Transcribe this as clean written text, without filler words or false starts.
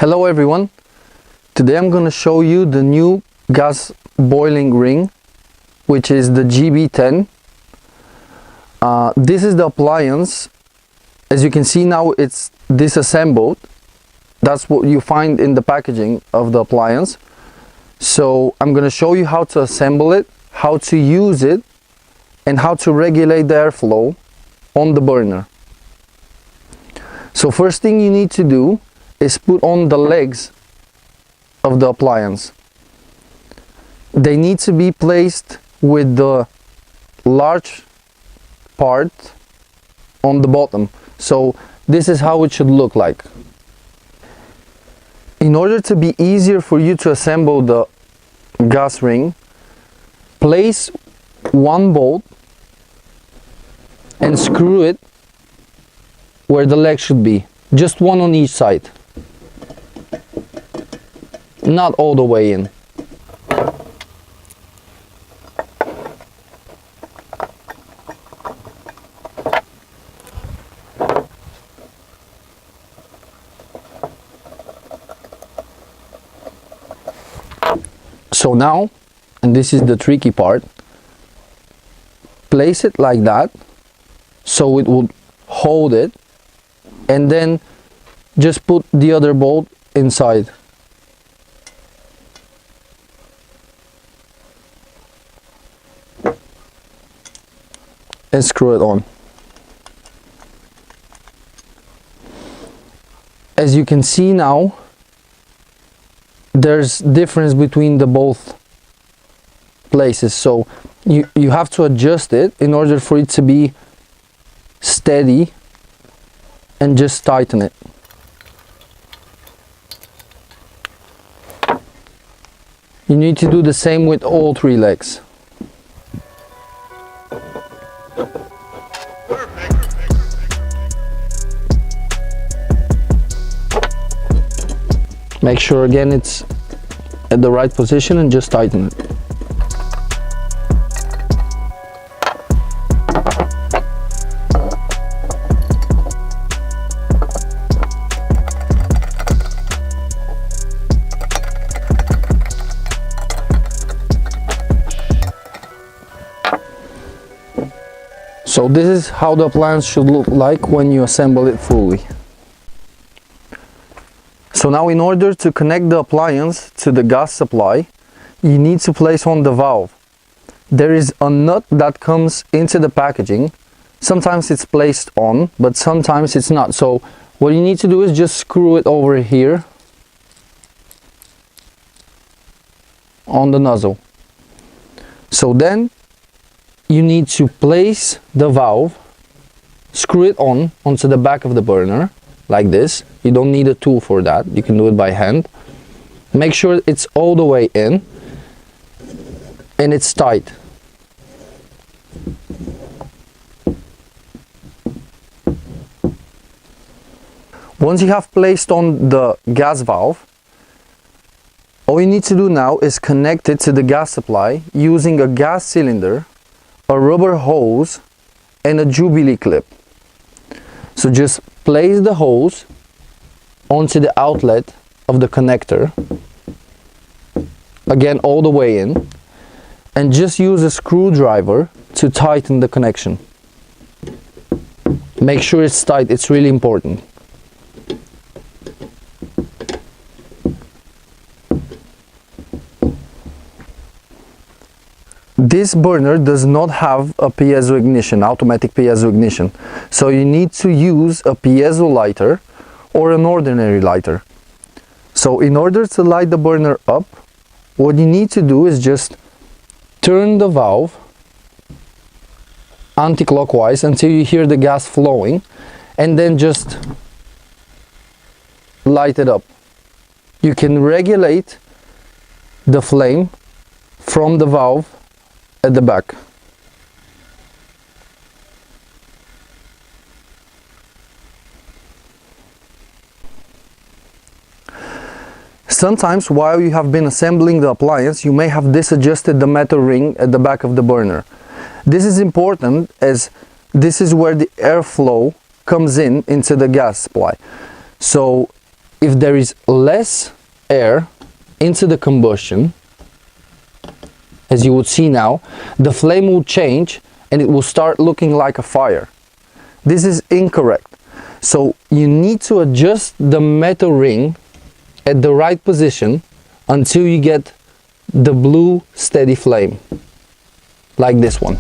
Hello everyone, today I'm going to show you the new gas boiling ring, which is the GB-10. This is the appliance. As you can see now, it's disassembled. That's what you find in the packaging of the appliance. So I'm going to show you how to assemble it, how to use it, and how to regulate the airflow on the burner. So first thing you need to do is put on the legs of the appliance. They need to be placed with the large part on the bottom. So this is how it should look like. In order to be easier for you to assemble the gas ring, place one bolt and screw it where the leg should be. Just one on each side. Not all the way in. So now, and this is the tricky part, place it like that so it would hold it, and then just put the other bolt inside. And screw it on. As you can see now, there's difference between the both places, so you have to adjust it in order for it to be steady, and just tighten it. You need to do the same with all three legs. Make sure again it's at the right position and just tighten it. So this is how the appliance should look like when you assemble it fully. So now, in order to connect the appliance to the gas supply, you need to place on the valve. There is a nut that comes into the packaging. Sometimes it's placed on, but sometimes it's not. So what you need to do is just screw it over here on the nozzle. So then you need to place the valve, screw it onto the back of the burner like this. You don't need a tool for that, you can do it by hand. Make sure it's all the way in and it's tight. Once you have placed on the gas valve, all you need to do now is connect it to the gas supply using a gas cylinder, a rubber hose, and a Jubilee clip. So just place the hose onto the outlet of the connector, again all the way in, and just use a screwdriver to tighten the connection. Make sure it's tight, it's really important. This burner does not have a piezo ignition, automatic piezo ignition. So you need to use a piezo lighter or an ordinary lighter. So in order to light the burner up, what you need to do is just turn the valve anti-clockwise until you hear the gas flowing, and then just light it up. You can regulate the flame from the valve at the back. Sometimes while you have been assembling the appliance, you may have disadjusted the metal ring at the back of the burner. This is important as this is where the airflow comes into the gas supply. So if there is less air into the combustion, as you would see now, the flame will change and it will start looking like a fire. This is incorrect. So you need to adjust the metal ring at the right position until you get the blue steady flame, like this one.